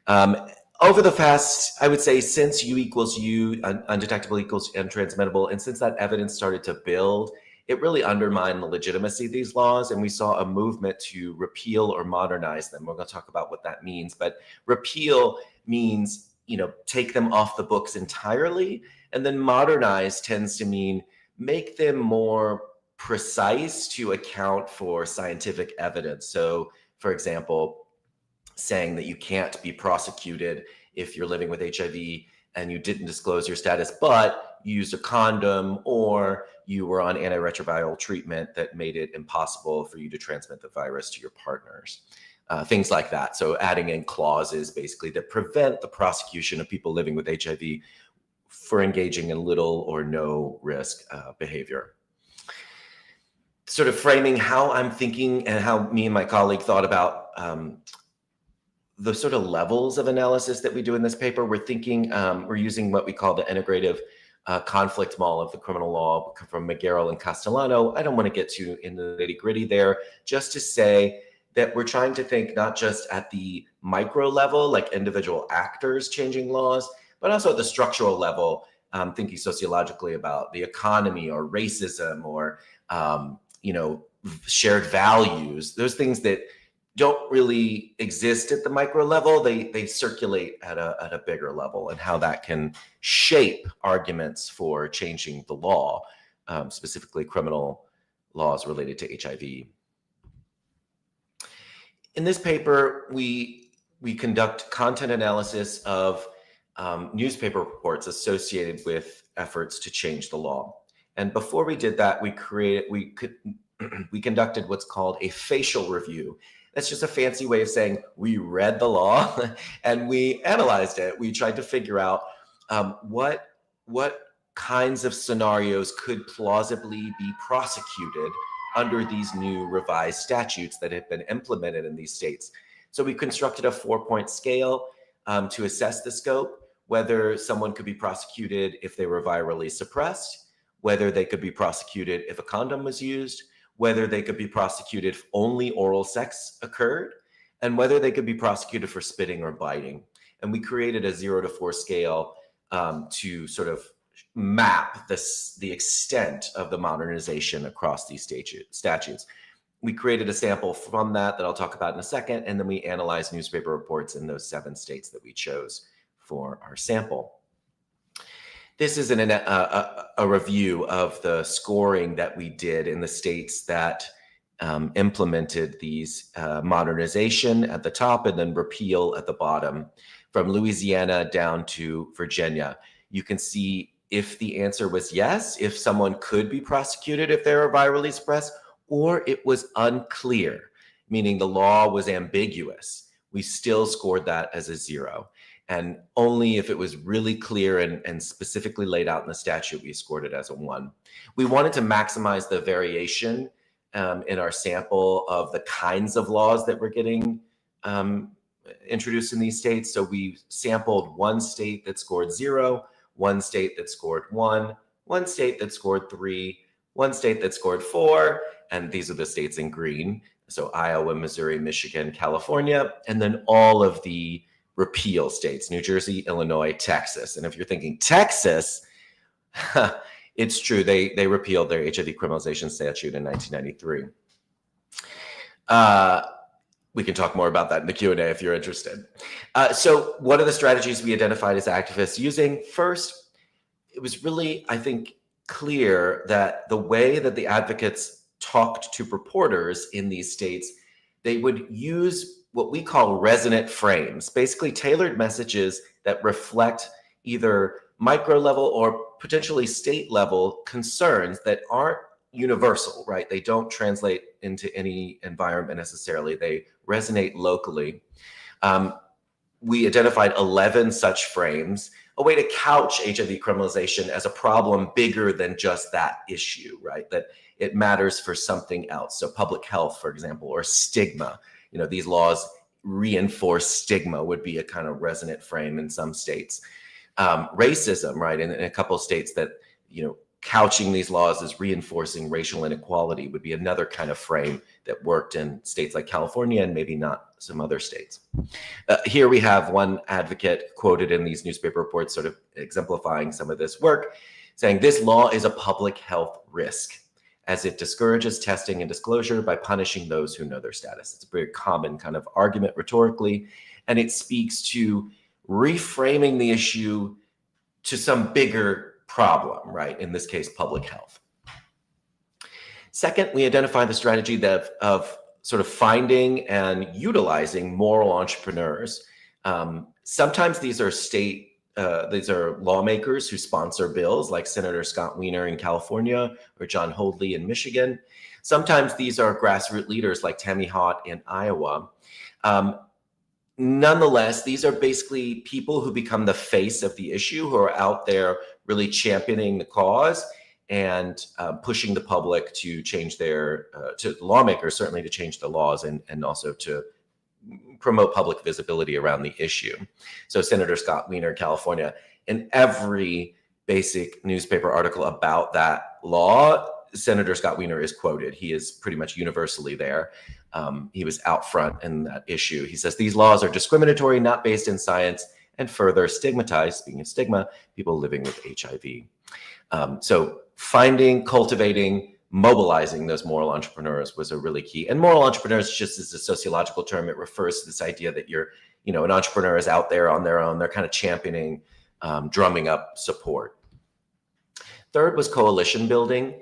Speaker 5: Over the past, I would say, since U equals U, undetectable equals untransmittable, and since that evidence started to build, it really undermined the legitimacy of these laws, and we saw a movement to repeal or modernize them. We're going to talk about what that means, but repeal means, take them off the books entirely, and then modernize tends to mean make them more precise to account for scientific evidence. So, for example, saying that you can't be prosecuted if you're living with HIV and you didn't disclose your status, but you used a condom or you were on antiretroviral treatment that made it impossible for you to transmit the virus to your partners. things like that. So adding in clauses basically that prevent the prosecution of people living with HIV for engaging in little or no risk behavior. Sort of framing how I'm thinking and how me and my colleague thought about the sort of levels of analysis that we do in this paper. We're thinking, we're using what we call the integrative conflict model of the criminal law from McGarrell and Castellano. I don't want to get too into the nitty-gritty there, just to say that we're trying to think not just at the micro level, like individual actors changing laws, but also at the structural level, thinking sociologically about the economy or racism or shared values, those things that don't really exist at the micro level. They circulate at a bigger level, and how that can shape arguments for changing the law, specifically criminal laws related to HIV. In this paper, we conduct content analysis of newspaper reports associated with efforts to change the law. And before we did that, we conducted what's called a facial review. That's just a fancy way of saying we read the law and we analyzed it. We tried to figure out what kinds of scenarios could plausibly be prosecuted under these new revised statutes that have been implemented in these states. So we constructed a 4-point scale to assess the scope, whether someone could be prosecuted if they were virally suppressed, whether they could be prosecuted if a condom was used, whether they could be prosecuted if only oral sex occurred, and whether they could be prosecuted for spitting or biting. And we created a 0 to 4 scale to sort of map the extent of the modernization across these statutes. We created a sample from that I'll talk about in a second, and then we analyzed newspaper reports in those 7 states that we chose for our sample. This is a review of the scoring that we did in the states that implemented these modernization at the top and then repeal at the bottom, from Louisiana down to Virginia. You can see if the answer was yes, if someone could be prosecuted if they were virally suppressed, or it was unclear, meaning the law was ambiguous. We still scored that as a 0. And only if it was really clear and specifically laid out in the statute, we scored it as a 1. We wanted to maximize the variation in our sample of the kinds of laws that were getting introduced in these states. So we sampled 1 state that scored 0, 1 state that scored 1, 1 state that scored 3, 1 state that scored 4, and these are the states in green. So Iowa, Missouri, Michigan, California, and then all of the repeal states, New Jersey, Illinois, Texas. And if you're thinking Texas, it's true, they repealed their HIV criminalization statute in 1993. We can talk more about that in the Q&A if you're interested. So what are the strategies we identified as activists using? First, it was really, I think, clear that the way that the advocates talked to reporters in these states, they would use what we call resonant frames, basically tailored messages that reflect either micro level or potentially state level concerns that aren't universal, right? They don't translate into any environment necessarily. They resonate locally. We identified 11 such frames, a way to couch HIV criminalization as a problem bigger than just that issue, right? That it matters for something else. So public health, for example, or stigma. You know, these laws reinforce stigma would be a kind of resonant frame in some states. Racism, right? In a couple of states that, couching these laws as reinforcing racial inequality would be another kind of frame that worked in states like California and maybe not some other states. Here we have one advocate quoted in these newspaper reports sort of exemplifying some of this work, saying this law is a public health risk as it discourages testing and disclosure by punishing those who know their status. It's a very common kind of argument rhetorically, and it speaks to reframing the issue to some bigger problem, right? In this case, public health. Second, we identify the strategy of sort of finding and utilizing moral entrepreneurs. Sometimes these are state these are lawmakers who sponsor bills, like Senator Scott Wiener in California or John Hoadley in Michigan. Sometimes these are grassroots leaders like Tammy Hott in Iowa. Nonetheless, these are basically people who become the face of the issue, who are out there really championing the cause and pushing the public to change to lawmakers, certainly to change the laws and also to promote public visibility around the issue. So Senator Scott Wiener, California, in every basic newspaper article about that law, Senator Scott Wiener is quoted. He is pretty much universally there. He was out front in that issue. He says, these laws are discriminatory, not based in science, and further stigmatize, speaking of stigma, people living with HIV. So finding, cultivating, mobilizing those moral entrepreneurs was a really key. And moral entrepreneurs, just as a sociological term, it refers to this idea that an entrepreneur is out there on their own. They're kind of championing, drumming up support. Third was coalition building.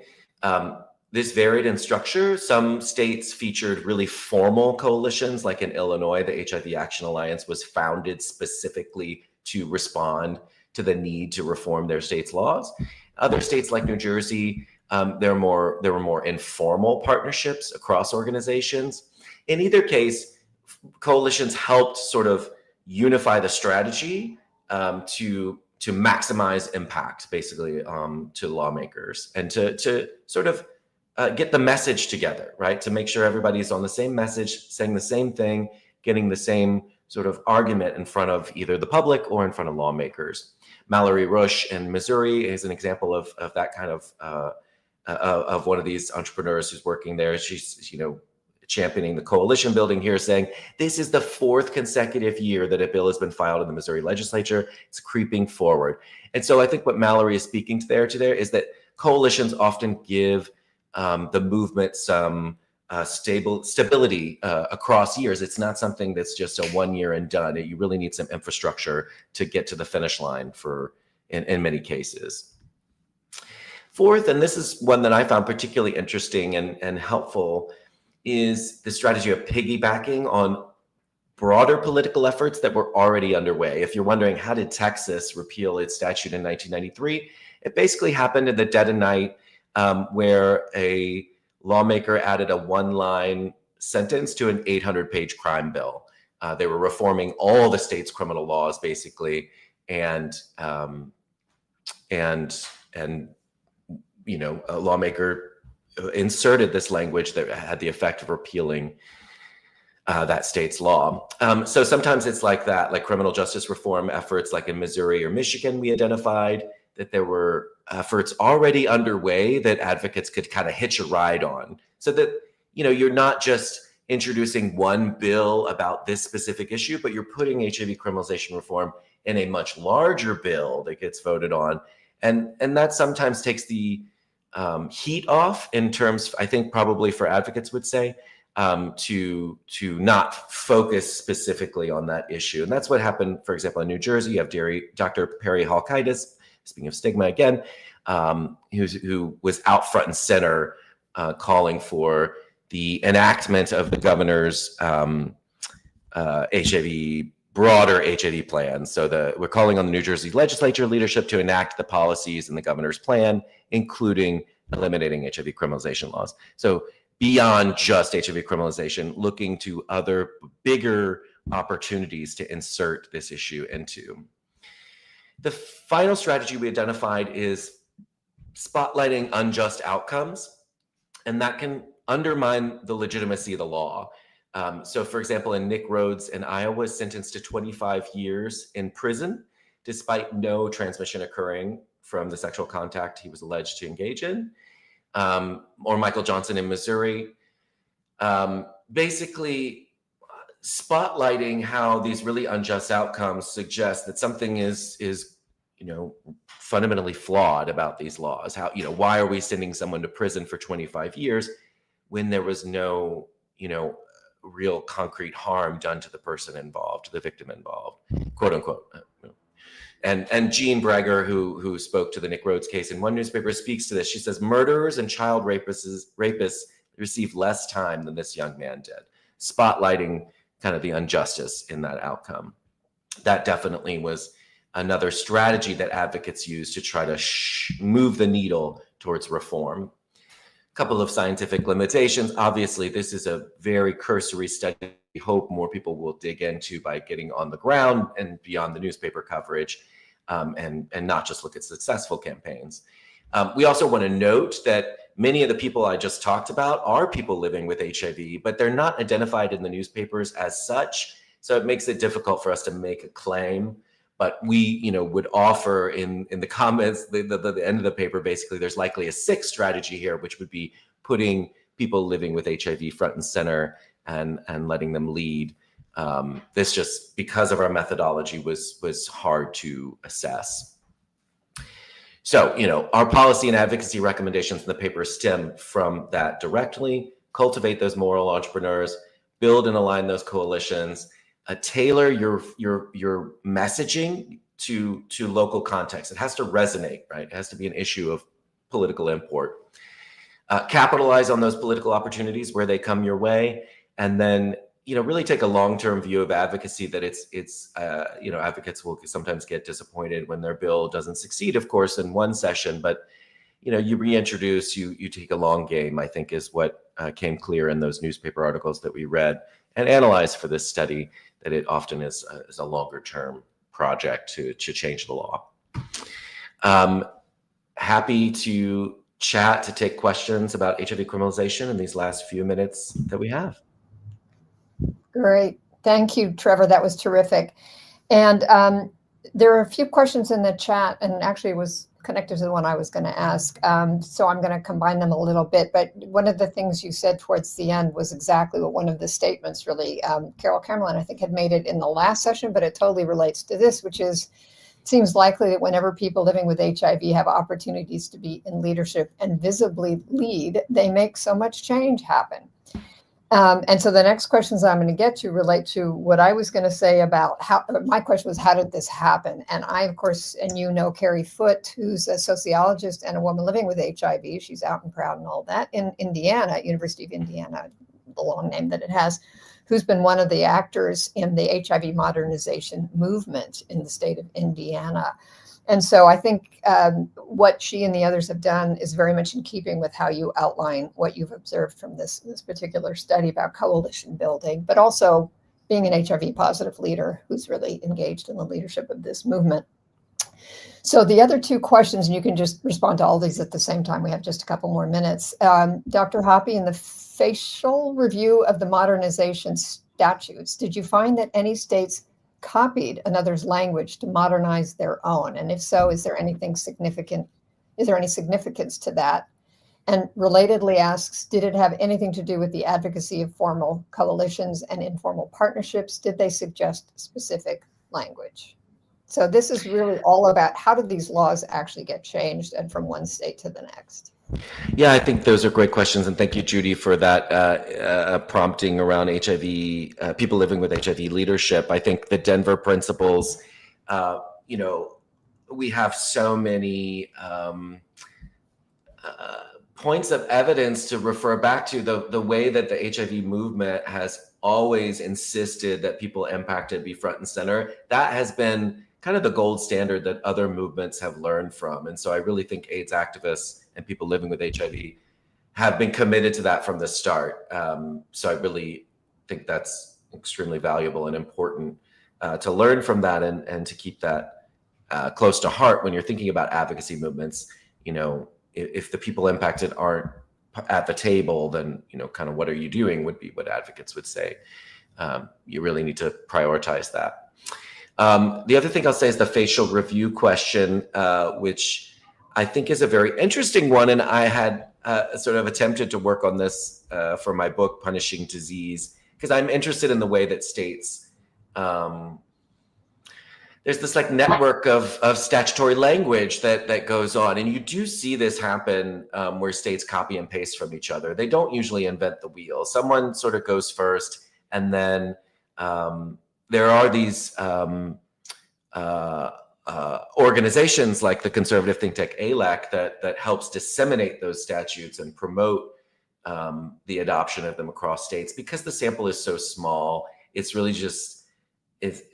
Speaker 5: This varied in structure. Some states featured really formal coalitions, like in Illinois, the HIV Action Alliance was founded specifically to respond to the need to reform their state's laws. Other states like New Jersey, there were more informal partnerships across organizations. In either case, coalitions helped sort of unify the strategy to maximize impact, basically, to lawmakers and to sort of get the message together, right? To make sure everybody's on the same message, saying the same thing, getting the same sort of argument in front of either the public or in front of lawmakers. Mallory Rush in Missouri is an example of that kind of one of these entrepreneurs who's working there. She's, championing the coalition building here, saying this is the fourth consecutive year that a bill has been filed in the Missouri legislature. It's creeping forward. And so I think what Mallory is speaking to there is that coalitions often give the movement some stability across years. It's not something that's just a 1 year and done. You really need some infrastructure to get to the finish line in many cases. Fourth, and this is one that I found particularly interesting and helpful, is the strategy of piggybacking on broader political efforts that were already underway. If you're wondering, how did Texas repeal its statute in 1993? It basically happened in the dead of night, where a lawmaker added a one-line sentence to an 800-page crime bill. They were reforming all the state's criminal laws, basically, and a lawmaker inserted this language that had the effect of repealing that state's law. So sometimes it's like that, like criminal justice reform efforts, like in Missouri or Michigan, we identified that there were efforts already underway that advocates could kind of hitch a ride on, so that, you're not just introducing one bill about this specific issue, but you're putting HIV criminalization reform in a much larger bill that gets voted on. And that sometimes takes the heat off, in terms, I think probably for advocates would say, to not focus specifically on that issue. And that's what happened, for example, in New Jersey. You have Dr. Perry Halkitis, speaking of stigma again, who was out front and center calling for the enactment of the governor's broader HIV plan. So we're calling on the New Jersey legislature leadership to enact the policies in the governor's plan, including eliminating HIV criminalization laws. So beyond just HIV criminalization, looking to other bigger opportunities to insert this issue into. The final strategy we identified is spotlighting unjust outcomes, and that can undermine the legitimacy of the law. So for example, Nick Rhodes in Iowa was sentenced to 25 years in prison, despite no transmission occurring from the sexual contact he was alleged to engage in. Or Michael Johnson in Missouri, basically spotlighting how these really unjust outcomes suggest that something is fundamentally flawed about these laws. How, why are we sending someone to prison for 25 years when there was no, real concrete harm done to the person involved, the victim involved, quote unquote. And Jean Breger, who spoke to the Nick Rhodes case in one newspaper, speaks to this. She says, murderers and child rapists receive less time than this young man did, spotlighting kind of the injustice in that outcome. That definitely was another strategy that advocates use to try to move the needle towards reform. A couple of scientific limitations. Obviously, this is a very cursory study. We hope more people will dig into by getting on the ground and beyond the newspaper coverage, and not just look at successful campaigns. We also want to note that many of the people I just talked about are people living with HIV, but they're not identified in the newspapers as such. So it makes it difficult for us to make a claim. But we, would offer in the comments, the end of the paper, basically, there's likely a sixth strategy here, which would be putting people living with HIV front and center and letting them lead. This just, because of our methodology, was hard to assess. So, our policy and advocacy recommendations in the paper stem from that directly. Cultivate those moral entrepreneurs, build and align those coalitions, tailor your messaging to local context. It has to resonate, right? It has to be an issue of political import. Capitalize on those political opportunities where they come your way, and then really take a long-term view of advocacy. That it's advocates will sometimes get disappointed when their bill doesn't succeed, of course, in one session, but you reintroduce, you take a long game, I think, is what came clear in those newspaper articles that we read and analyzed for this study, that it often is a longer term project to change the law. Happy to chat, to take questions about HIV criminalization in these last few minutes that we have.
Speaker 1: Great. Thank you, Trevor. That was terrific. And there are a few questions in the chat, and actually it was connected to the one I was going to ask. So I'm going to combine them a little bit. But one of the things you said towards the end was exactly what one of the statements really, Carol Camerlin, I think, had made it in the last session, but it totally relates to this, which is, it seems likely that whenever people living with HIV have opportunities to be in leadership and visibly lead, they make so much change happen. And so the next questions I'm going to get to relate to what I was going to say about how, my question was, how did this happen? And I, of course, and Carrie Foote, who's a sociologist and a woman living with HIV, she's out and proud and all that, in Indiana, University of Indiana, the long name that it has, who's been one of the actors in the HIV modernization movement in the state of Indiana. And so I think what she and the others have done is very much in keeping with how you outline what you've observed from this particular study about coalition building, but also being an HIV positive leader who's really engaged in the leadership of this movement. So the other two questions, and you can just respond to all these at the same time. We have just a couple more minutes. Dr. Hoppe, in the facial review of the modernization statutes, did you find that any states copied another's language to modernize their own? And if so, is there anything significant? Is there any significance to that? And relatedly asks, did it have anything to do with the advocacy of formal coalitions and informal partnerships? Did they suggest specific language? So this is really all about how did these laws actually get changed and from one state to the next?
Speaker 5: Yeah, I think those are great questions. And thank you, Judy, for that prompting around HIV, people living with HIV leadership. I think the Denver principles, we have so many points of evidence to refer back to. The way that the HIV movement has always insisted that people impacted be front and center. That has been kind of the gold standard that other movements have learned from. And so I really think AIDS activists and people living with HIV have been committed to that from the start. So I really think that's extremely valuable and important to learn from that and to keep that close to heart when you're thinking about advocacy movements. If the people impacted aren't at the table, then, kind of what are you doing would be what advocates would say. You really need to prioritize that. The other thing I'll say is the facial review question, which I think is a very interesting one. And I had sort of attempted to work on this for my book, Punishing Disease, because I'm interested in the way that states, there's this like network of statutory language that goes on. And you do see this happen where states copy and paste from each other. They don't usually invent the wheel. Someone sort of goes first, and then there are these organizations like the conservative think tank ALAC that helps disseminate those statutes and promote the adoption of them across states. Because the sample is so small, it's really just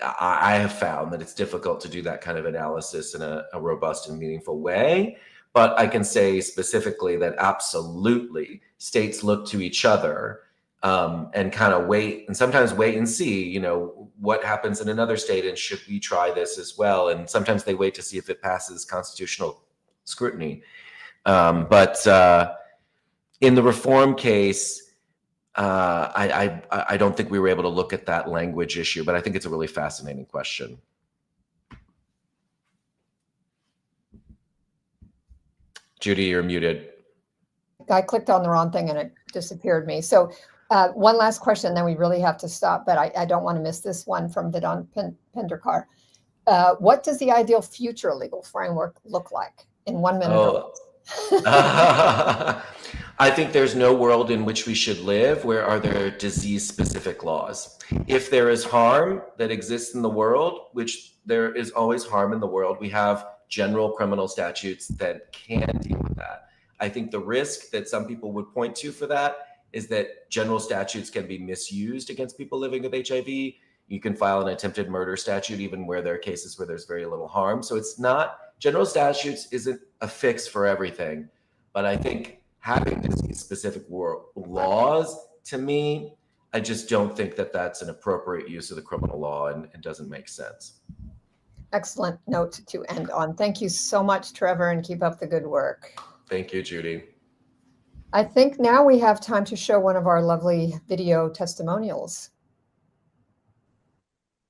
Speaker 5: I have found that it's difficult to do that kind of analysis in a robust and meaningful way. But I can say specifically that absolutely states look to each other and kind of wait, and sometimes wait and see, you know, what happens in another state and should we try this as well? And sometimes they wait to see if it passes constitutional scrutiny. But in the reform case, I don't think we were able to look at that language issue, but I think it's a really fascinating question. Judy, you're muted.
Speaker 1: I clicked on the wrong thing and it disappeared me. So one last question, then we really have to stop, but I don't want to miss this one from Vidon Penderkar. What does the ideal future legal framework look like in 1 minute?
Speaker 5: Oh. I think there's no world in which we should live where are there disease-specific laws. If there is harm that exists in the world, which there is always harm in the world, we have general criminal statutes that can deal with that. I think the risk that some people would point to for that is that general statutes can be misused against people living with HIV. You can file an attempted murder statute even where there are cases where there's very little harm. So it's not, general statutes isn't a fix for everything. But I think having disease-specific laws, to me, I just don't think that that's an appropriate use of the criminal law and doesn't make sense.
Speaker 1: Excellent note to end on. Thank you so much, Trevor, and keep up the good work.
Speaker 5: Thank you, Judy.
Speaker 1: I think now we have time to show one of our lovely video testimonials.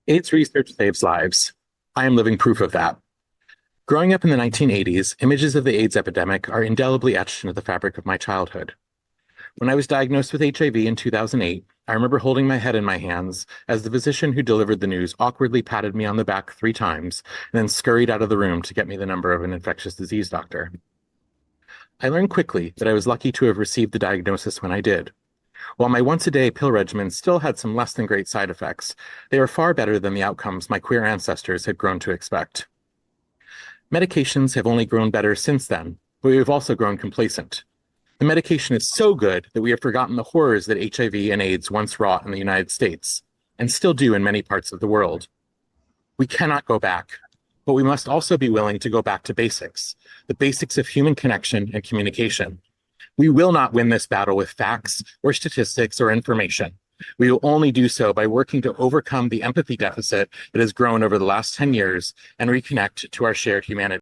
Speaker 6: AIDS research saves lives. I am living proof of that. Growing up in the 1980s, images of the AIDS epidemic are indelibly etched into the fabric of my childhood. When I was diagnosed with HIV in 2008, I remember holding my head in my hands as the physician who delivered the news awkwardly patted me on the back 3 times and then scurried out of the room to get me the number of an infectious disease doctor. I learned quickly that I was lucky to have received the diagnosis when I did. While my once-a-day pill regimen still had some less than great side effects, they were far better than the outcomes my queer ancestors had grown to expect. Medications have only grown better since then, but we have also grown complacent. The medication is so good that we have forgotten the horrors that HIV and AIDS once wrought in the United States, and still do in many parts of the world. We cannot go back, but we must also be willing to go back to basics, the basics of human connection and communication. We will not win this battle with facts or statistics or information. We will only do so by working to overcome the empathy deficit that has grown over the last 10 years and reconnect to our shared humanity.